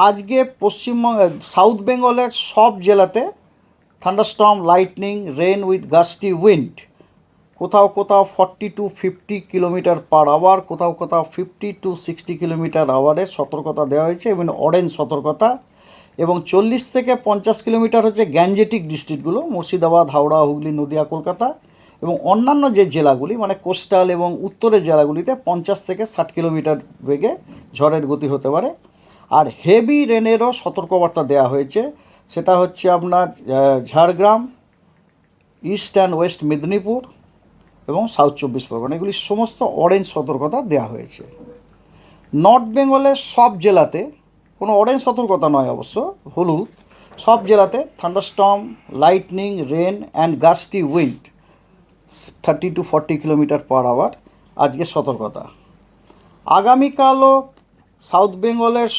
আজকে পশ্চিমবঙ্গ সাউথ বেঙ্গলের সব জেলাতে thunderstorm, lightning, rain with gusty wind, কোথাও কোথাও 40 to 50 কিলোমিটার পার আওয়ার, কোথাও কোথাও 50 to 60 কিলোমিটার আওয়ারের সতর্কতা দেওয়া হয়েছে এবং অরেঞ্জ সতর্কতা। এবং 40 থেকে 50 কিলোমিটার হচ্ছে গ্যাঞ্জেটিক ডিস্ট্রিক্টগুলো, মুর্শিদাবাদ, হাওড়া, হুগলি, নদিয়া, কলকাতা। এবং অন্যান্য যে জেলাগুলি মানে কোস্টাল এবং উত্তরের জেলাগুলিতে 50 থেকে 60 কিলোমিটার বেগে ঝড়ের গতি হতে পারে। আর হেভি রেনেরও সতর্কবার্তা দেওয়া হয়েছে, সেটা হচ্ছে আপনার Jhargram, east and West Medinipur এবং সাউথ 24 পরগনা, এগুলি সমস্ত অরেঞ্জ সতর্কতা দেওয়া হয়েছে। নর্থ বেঙ্গলের সব জেলাতে, কোনো অরেঞ্জ সতর্কতা নয় অবশ্য, হলুদ, সব জেলাতে thunderstorm, lightning, rain and gusty wind 30 to 40 kilometre per hour আজকে সতর্কতা। আগামীকালও সাউথ বেঙ্গলের